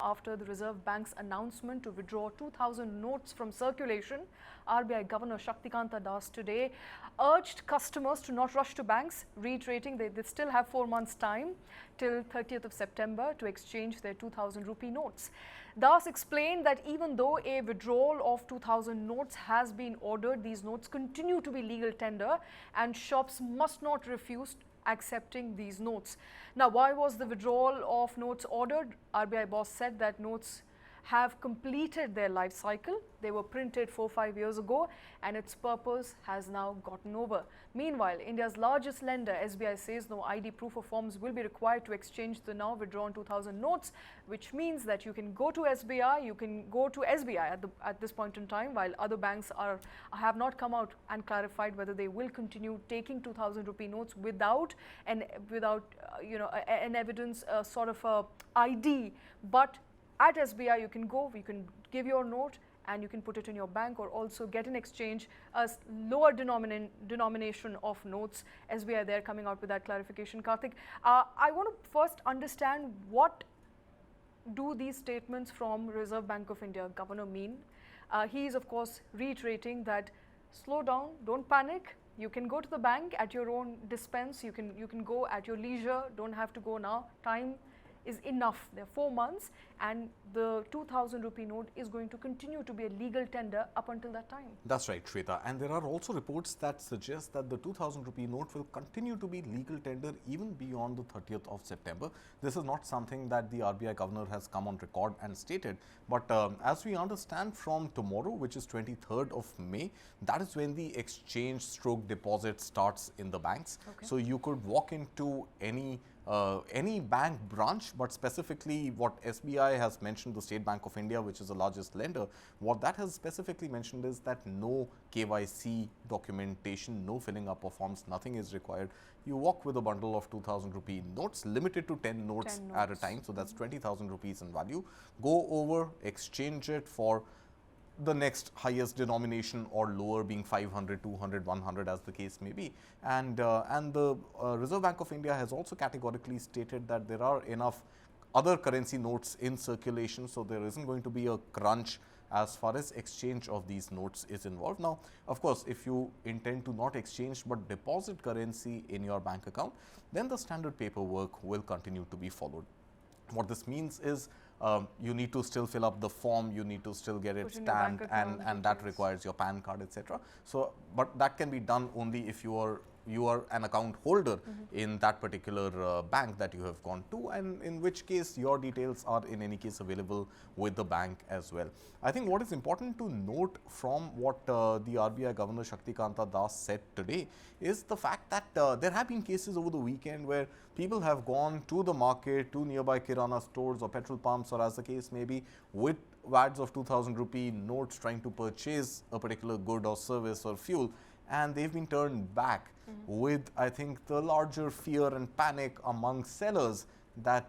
After the Reserve Bank's announcement to withdraw 2,000 notes from circulation, RBI Governor Shaktikanta today urged customers to not rush to banks, reiterating they still have 4 months' time till 30th of September to exchange their 2,000 rupee notes. Das explained that even though a withdrawal of 2,000 notes has been ordered, these notes continue to be legal tender and shops must not refuse accepting these notes. Now, why was the withdrawal of notes ordered? RBI boss said that notes have completed their life cycle. They were printed 4-5 years ago and its purpose has now gotten over. Meanwhile, India's largest lender, SBI, says no ID proof of forms will be required to exchange the now withdrawn 2,000 notes, which means that you can go to SBI, you can go to SBI at this point in time, while other banks have not come out and clarified whether they will continue taking 2,000 rupee notes without an evidence, sort of a ID. But at SBI, you can go, you can give your note and you can put it in your bank, or also get in exchange a lower denomination of notes. SBI, they're coming out with that clarification. Kartik, I want to first understand, what do these statements from Reserve Bank of India governor mean? He is of course reiterating that slow down, don't panic. You can go to the bank at your own dispense. You can go at your leisure. Don't have to go now. Time is enough. There are 4 months and the 2,000 rupee note is going to continue to be a legal tender up until that time. That's right, Shweta. And there are also reports that suggest that the 2,000 rupee note will continue to be legal tender even beyond the 30th of September. This is not something that the RBI governor has come on record and stated. But as we understand, from tomorrow, which is 23rd of May, that is when the exchange stroke deposit starts in the banks. Okay. So you could walk into any bank branch, but specifically what SBI has mentioned, the State Bank of India, which is the largest lender, what that has specifically mentioned is that no KYC documentation, no filling up of forms, nothing is required. You walk with a bundle of 2,000 rupee notes, limited to 10 notes at a time, so that's 20,000 rupees in value. Go over, exchange it for the next highest denomination or lower, being 500, 200, 100 as the case may be. And the Reserve Bank of India has also categorically stated that there are enough other currency notes in circulation, so there isn't going to be a crunch as far as exchange of these notes is involved. Now, of course, if you intend to not exchange but deposit currency in your bank account, then the standard paperwork will continue to be followed. What this means is you need to still fill up the form, you need to still get it stamped, and that requires your PAN card, etc. So, but that can be done only if you are an account holder in that particular bank that you have gone to, and in which case your details are in any case available with the bank as well. I think what is important to note from what the RBI Governor Shaktikanta Das said today is the fact that there have been cases over the weekend where people have gone to the market, to nearby kirana stores or petrol pumps, or as the case may be, with wads of 2,000 rupee notes trying to purchase a particular good or service or fuel, and they've been turned back with, I think, the larger fear and panic among sellers that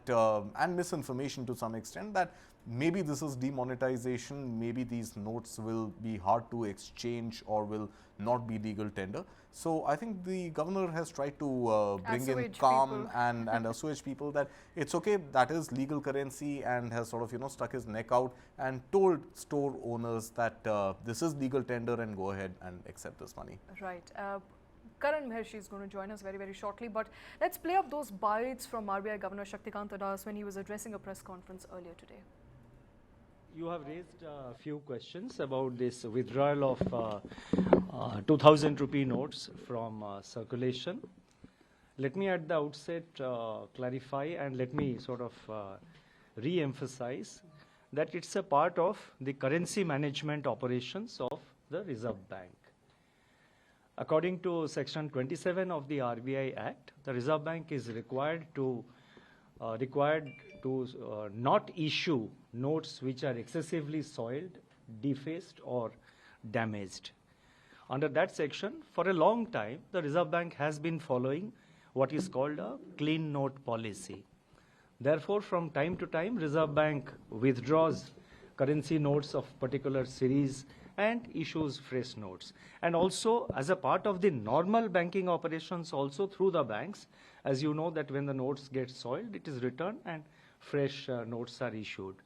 and misinformation to some extent, that maybe this is demonetization, maybe these notes will be hard to exchange or will not be legal tender. So I think the governor has tried to bring in calm and assuage people that it's okay, that is legal currency, and has sort of stuck his neck out and told store owners that this is legal tender and go ahead and accept this money. Right. Karan, Mehrishi is going to join us very, very shortly, but let's play up those bites from RBI Governor Shaktikanta Das when he was addressing a press conference earlier today. You have raised a few questions about this withdrawal of 2,000 rupee notes from circulation. Let me at the outset clarify, and let me sort of re-emphasize that it's a part of the currency management operations of the Reserve Bank. According to Section 27 of the RBI Act, the Reserve Bank is required to not issue notes which are excessively soiled, defaced or damaged. Under that section, for a long time, the Reserve Bank has been following what is called a clean note policy. Therefore, from time to time, Reserve Bank withdraws currency notes of particular series and issues fresh notes. And also, as a part of the normal banking operations also through the banks, as you know that when the notes get soiled, it is returned and fresh notes are issued.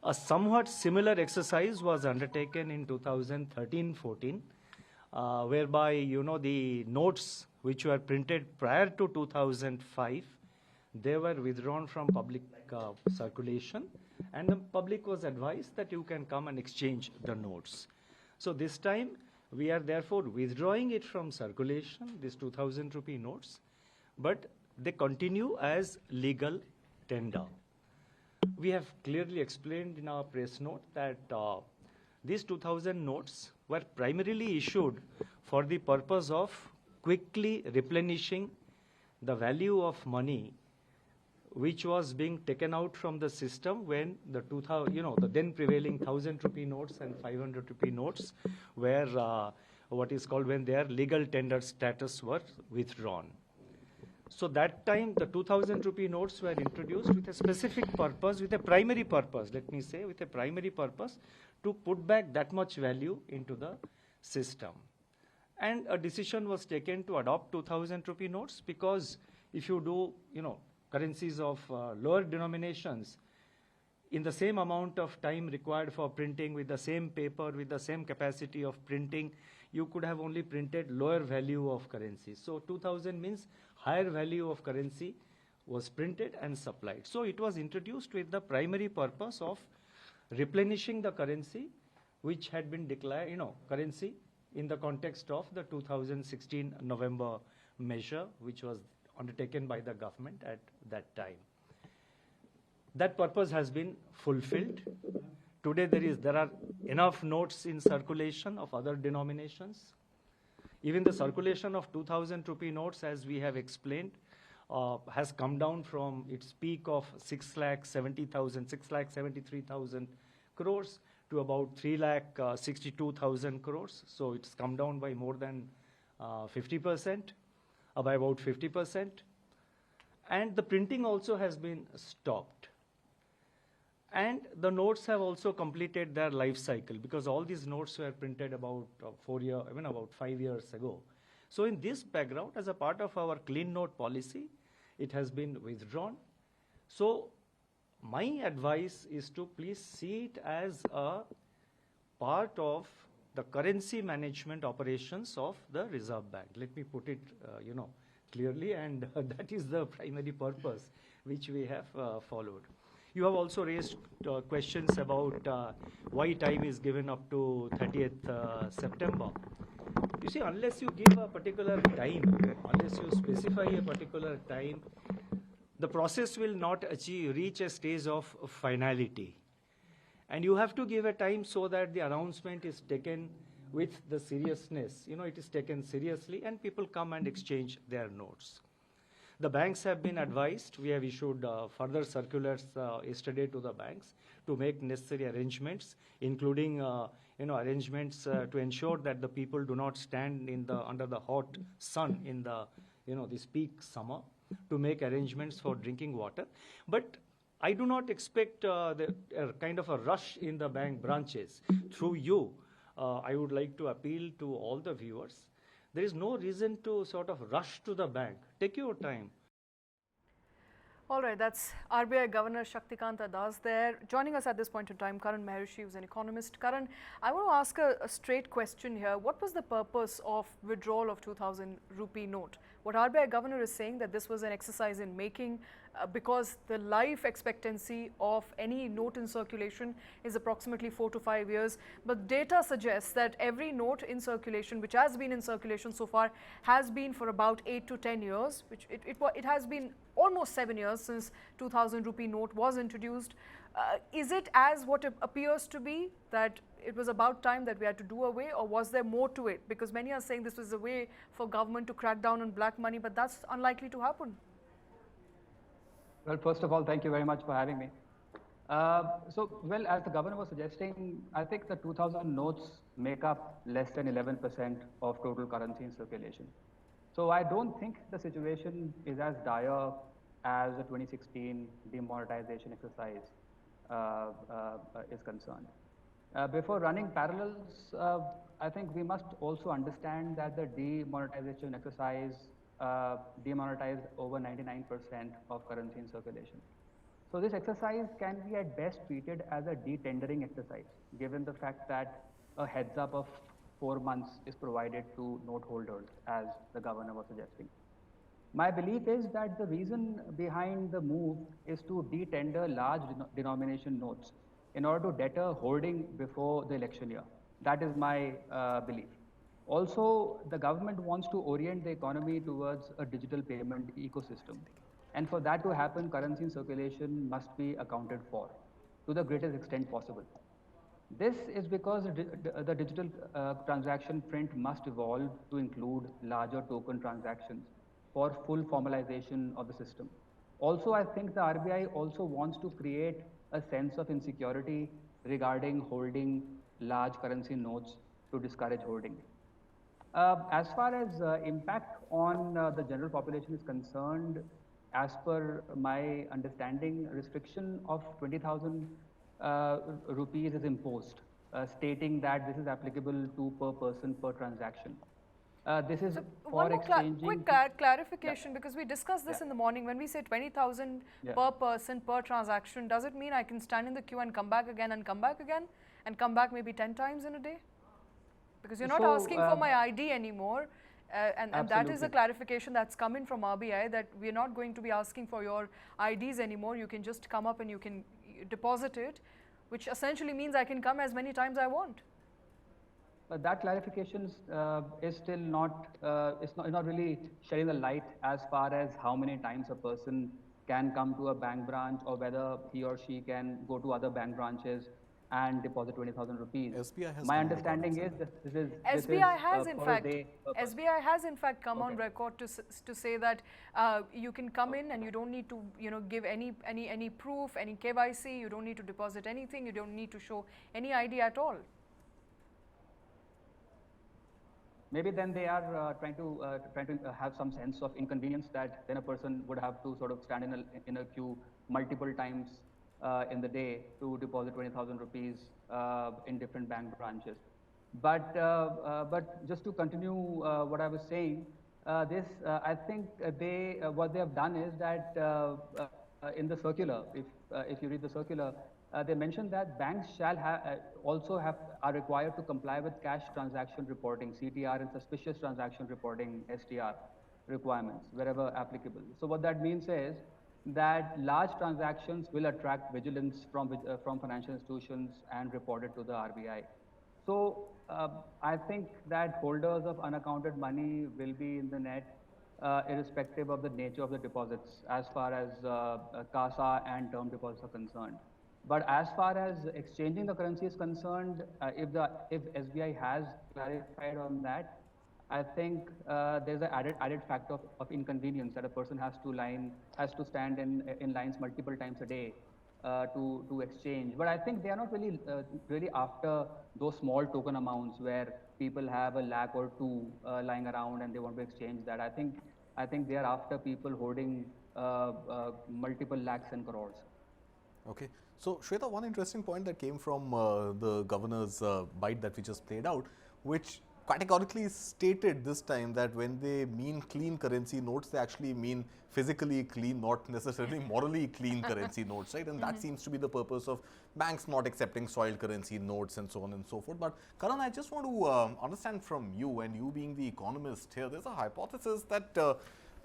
A somewhat similar exercise was undertaken in 2013-14, whereby, you know, the notes which were printed prior to 2005, they were withdrawn from public circulation, and the public was advised that you can come and exchange the notes. So this time, we are therefore withdrawing it from circulation, these 2,000 rupee notes, but they continue as legal tender. We have clearly explained in our press note that these 2,000 notes were primarily issued for the purpose of quickly replenishing the value of money which was being taken out from the system when the the then prevailing 1,000 rupee notes and 500 rupee notes were what is called, when their legal tender status were withdrawn. So that time the 2,000 rupee notes were introduced with a specific purpose, with a primary purpose, let me say, with a primary purpose to put back that much value into the system. And a decision was taken to adopt 2,000 rupee notes, because if you do, currencies of lower denominations, in the same amount of time required for printing, with the same paper, with the same capacity of printing, you could have only printed lower value of currency. So 2,000 means higher value of currency was printed and supplied. So it was introduced with the primary purpose of replenishing the currency which had been declared, currency in the context of the 2016 November measure, which was undertaken by the government at that time. That purpose has been fulfilled. Today there are enough notes in circulation of other denominations. Even the circulation of 2,000 rupee notes, as we have explained, has come down from its peak of 6,73,000 crores to about 3,62,000 crores. So it's come down by more than 50%, by about 50%. And the printing also has been stopped. And the notes have also completed their life cycle, because all these notes were printed about 5 years ago. So in this background, as a part of our clean note policy, it has been withdrawn. So my advice is to please see it as a part of the currency management operations of the Reserve Bank. Let me put it, clearly, and that is the primary purpose which we have followed. You have also raised questions about why time is given up to 30th September. You see, unless you give a particular time, unless you specify a particular time, the process will not reach a stage of finality. And you have to give a time so that the announcement is taken with the seriousness. It is taken seriously and people come and exchange their notes. The banks have been advised. We have issued further circulars yesterday to the banks to make necessary arrangements, including arrangements to ensure that the people do not stand under the hot sun in this peak summer, to make arrangements for drinking water. But I do not expect kind of a rush in the bank branches. Through you, I would like to appeal to all the viewers. There is no reason to sort of rush to the bank. Take your time. All right, that's RBI Governor Shaktikanta Das there. Joining us at this point in time, Karan Mehrishi, who's an economist. Karan, I want to ask a straight question here. What was the purpose of withdrawal of 2,000 rupee note? What RBI Governor is saying that this was an exercise in making because the life expectancy of any note in circulation is approximately 4 to 5 years. But data suggests that every note in circulation, which has been in circulation so far, has been for about 8 to 10 years, which it has been almost 7 years since 2,000 rupee note was introduced. Is it as what it appears to be, that it was about time that we had to do away, or was there more to it? Because many are saying this was a way for government to crack down on black money, but that's unlikely to happen. Well, first of all, thank you very much for having me. As the governor was suggesting, I think the 2,000 notes make up less than 11% of total currency in circulation. So I don't think the situation is as dire as the 2016 demonetization exercise is concerned. Before running parallels, I think we must also understand that the demonetization exercise demonetized over 99% of currency in circulation. So this exercise can be at best treated as a de-tendering exercise, given the fact that a heads up of 4 months is provided to note holders, as the governor was suggesting. My belief is that the reason behind the move is to de-tender large denomination notes in order to deter hoarding before the election year. That is my belief. Also, the government wants to orient the economy towards a digital payment ecosystem. And for that to happen, currency in circulation must be accounted for to the greatest extent possible. This is because the digital transaction print must evolve to include larger token transactions for full formalization of the system. Also, I think the RBI also wants to create a sense of insecurity regarding holding large currency notes to discourage hoarding. As far as impact on the general population is concerned, as per my understanding, restriction of 20,000 rupees is imposed, stating that this is applicable to per person per transaction. This is So for one more exchanging. quick clarification, because we discussed this in the morning. When we say 20,000 per person per transaction, does it mean I can stand in the queue and come back again and come back again and come back maybe 10 times in a day? Because you're not asking for my ID anymore, and that is a clarification that's come in from RBI, that we're not going to be asking for your IDs anymore. You can just come up and you can deposit it, which essentially means I can come as many times I want. That clarification is still not, it's not really shedding the light as far as how many times a person can come to a bank branch, or whether he or she can go to other bank branches and deposit 20,000 rupees. SBI has My come on understanding record is and this SBI is has SBI has in fact come on Okay. record to say that you can come in and you don't need to give any proof, any KYC. You don't need to deposit anything. You don't need to show any ID at all. Maybe then they are trying to have some sense of inconvenience, that then a person would have to sort of stand in a queue multiple times in the day to deposit 20,000 rupees in different bank branches. But just to continue what I was saying, I think what they have done is that in the circular, if you read the circular, they mentioned that banks shall are required to comply with cash transaction reporting, CTR, and suspicious transaction reporting, STR requirements wherever applicable. So what that means is that large transactions will attract vigilance from financial institutions and reported to the RBI. So I think that holders of unaccounted money will be in the net, irrespective of the nature of the deposits, as far as CASA and term deposits are concerned. But as far as exchanging the currency is concerned, if SBI has clarified on that, I think there's an added factor of inconvenience, that a person has to stand in lines multiple times a day to exchange. But I think they are not really after those small token amounts where people have a lakh or two lying around and they want to exchange that. I think they are after people holding multiple lakhs and crores. Okay. So, Shweta, one interesting point that came from the governor's bite that we just played out, which categorically stated this time that when they mean clean currency notes, they actually mean physically clean, not necessarily morally clean currency notes, right? And that seems to be the purpose of banks not accepting soiled currency notes and so on and so forth. But Karan, I just want to understand from you, and you being the economist here, there's a hypothesis that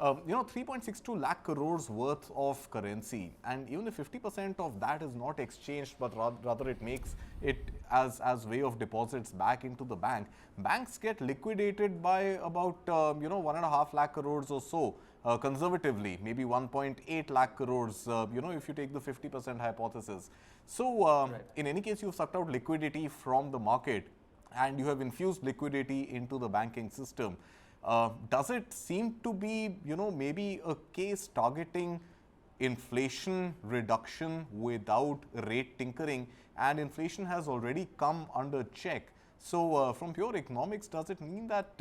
3.62 lakh crores worth of currency, and even if 50% of that is not exchanged, but rather it makes it as way of deposits back into the bank, banks get liquidated by about 1.5 lakh crores or so, conservatively, maybe 1.8 lakh crores, if you take the 50% hypothesis. So Right. in any case, you've sucked out liquidity from the market and you have infused liquidity into the banking system. Does it seem to be, maybe a case targeting inflation reduction without rate tinkering, and inflation has already come under check? So, from pure economics, does it mean that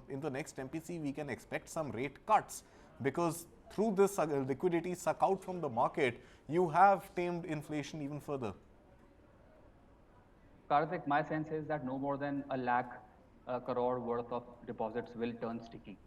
in the next MPC we can expect some rate cuts? Because through this liquidity suck out from the market, you have tamed inflation even further. Kartik, my sense is that no more than a lakh crore worth of deposits will turn sticky.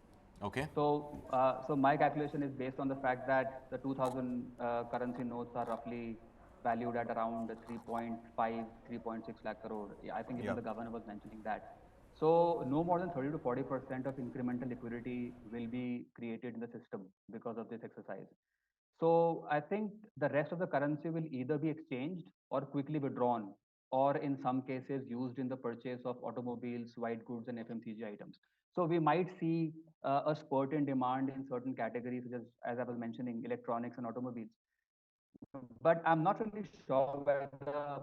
Okay. So my calculation is based on the fact that the 2000 currency notes are roughly valued at around 3.5, 3.6 lakh crore. Yeah, I think even Yeah. the governor was mentioning that. So no more than 30 to 40% of incremental liquidity will be created in the system because of this exercise. So I think the rest of the currency will either be exchanged or quickly withdrawn, or in some cases used in the purchase of automobiles, white goods, and FMCG items. So we might see a spurt in demand in certain categories, such as I was mentioning, electronics and automobiles. But I'm not really sure whether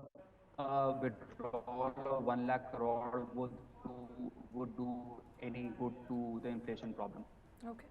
withdrawal of 1 lakh crore would do any good to the inflation problem. Okay.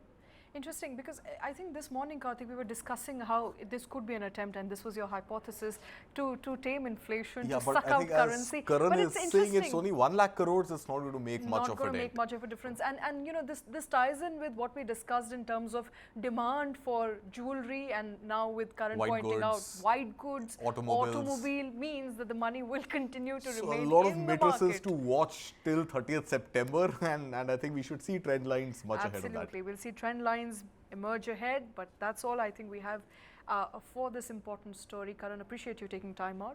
Interesting, because I think this morning, Kartik, we were discussing how this could be an attempt, and this was your hypothesis, to tame inflation, Yeah, to but suck I out think as currency. Karan But is it's saying, interesting. it's only 1 lakh crores, it's not going to make much Not of going a to dent. make much of a difference. And you know, this ties in with what we discussed in terms of demand for jewelry, and now with Karan White pointing out goods, white goods, automobiles. automobile means that the money will continue to So remain a lot of in the matrices market. to watch till 30th September, and I think we should see trend lines much ahead of that. Absolutely. We'll see trend lines emerge ahead, but that's all I think we have for this important story. Karan, appreciate you taking time out.